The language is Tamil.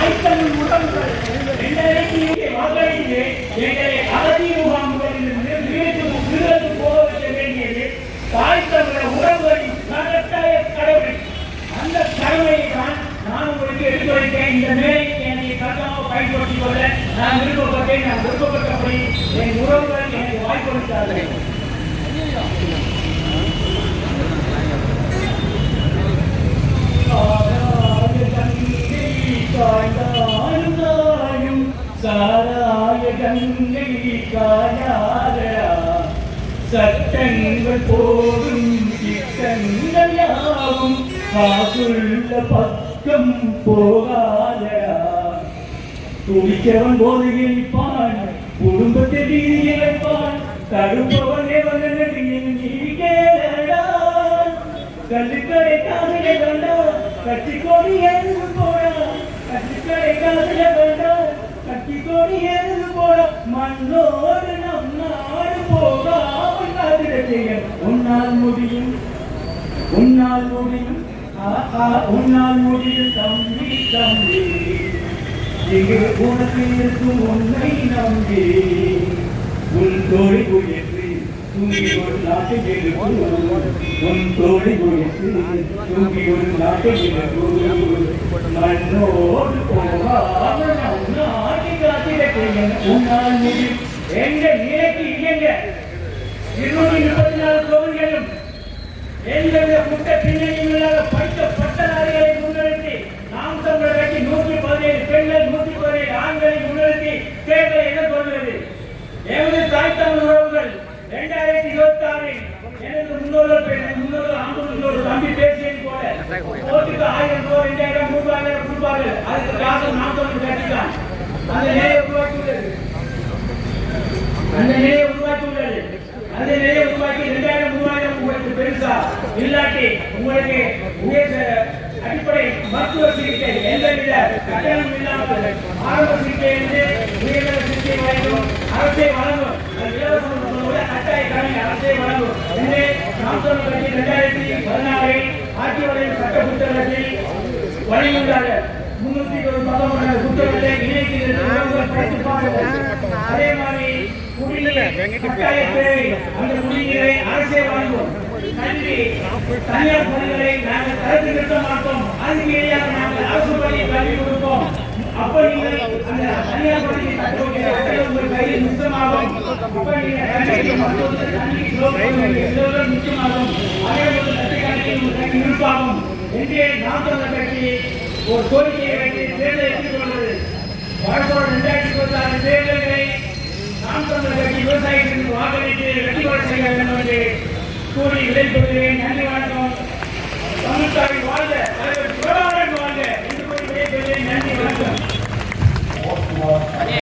தாய்த்தமிழ் உறவுகள் வாக்களித்து எங்களை அகதி முகாம்களில் விருது போக வைக்க வேண்டியது தாய்த்தமிழ உறவுகளின் கட்டாய கடமை. அந்த கடமையை தான் நான் உங்களுக்கு எடுத்துரைத்தேன். இந்த மேலையை என்னை கட்டாம பயன்படுத்திக் கொள்ள நான் விருப்பப்பட்டேன். நான் விருப்பப்பட்டபடி என் உறவுகள் எனக்கு வாய்ப்பளித்தார்கள். சாராய கங்கை காயாதா சட்டங்கள் போடும் திட்டங்கள் யாவும் காசுள்ள பக்கம் போகாதா. துடிக்கவன் போதையில் நிற்பான், குடும்பத்தை வீதியை வைப்பான், தடுப்பவன் நீ கேளடா. கல்லுக்கடை காதலை கண்டா கட்சி கொடி எழுந்து போடா. கட்சிக்கடை காதலை கண்டா கட்சி கொடி எழுந்து போடா. மண்ணோடு நம் நாடு போகாமல் காதிரத்தைய உன்னால் முடியும், உன்னால் முடியும், உன்னால் முடியும் தம்பி தம்பி. இங்கு உனக்கு இருக்கும் உன்னை நம்பி உன் தோழி உயர்த்தி தூங்கி ஒரு நாட்டை உன் தோழி உயர்த்தி தூங்கி ஒரு நாட்டை மண்ணோடு போகாமல் நம் நாட்டை காத்திரத்தைய உன்னால் முடியும். எங்க நிலைக்கு இயங்க 234 கோவில்களும் எந்தவித குற்ற பின்னணியும் இல்லாத படித்த பட்டதாரிகளை முன்னிறுத்தி நாம் தமிழர் கட்சி 117 பெண்கள் 117 ஆண்களை முன்னிறுத்தி தேர்தலை எதிர்கொள்கிறது. எமது தாய்த்தமிழ் உறவுகள் 2026 எனது முன்னோர்கள் ஆண்டோர் தம்பி பேசியது போல ஓட்டுக்கு 1000 ரூபாய் 2000 ரூபாய் கொடுப்பார்கள். அதுக்கு காசு நாம் தமிழ் கட்சிதான் அந்த நிலையை உருவாக்கியுள்ளது. அந்த நிலையை உருவாக்கியுள்ளது. அந்த நிலையை உருவாக்கி 2000 ரூபாய் உங்களுக்கு பெருசா இல்லாட்டி உங்களுக்கு அடிப்படை மருத்துவ சிகிச்சை எந்தவித கட்டணம் இல்லாமல் ஆரம்ப சிகிச்சையிலிருந்து உயர்தர சிகிச்சை வரைக்கும் அரசை வழங்கும். கட்டாய கடமை அரசை வழங்கும். எனவே நாம் தமிழர் கட்சி 2016 ஆட்சி வரையும் சட்ட புத்தகத்தில் வழங்கியுள்ளார்கள். 319 புத்தகத்தை இணைத்து அதே மாதிரி கட்டாய தேவை அந்த குடிநீரை அரசே வழங்கும். கல்வி தனியார் பள்ளிகளை நாங்கள் தடுத்து நிறுத்த மாட்டோம். அதுக்கு இடையாக நாங்கள் அரசு பள்ளியை கல்வி கொடுப்போம். அப்ப நீங்கள் அந்த தனியார் பள்ளியை கட்டக்கூடிய உங்கள் கையில் நிச்சயமாகும். அப்ப நீங்கள் கல்விக்கு மருத்துவத்தில் கல்விக்கு நிச்சயமாகும். அதே போல கல்வி நிற்பாகும் என்று நாம் தமிழர் கட்சி ஒரு கோரிக்கையை வைத்து தேர்தலை எதிர்கொள்வது. வரப்போற 2026 தேர்தல்களை நாம் தமிழர் கட்சி விவசாயிகளுக்கு வாக்களித்து வெற்றி பெற செய்ய வேண்டும் என்று கூறி விடைபெறுகிறேன். நன்றி, வணக்கம்.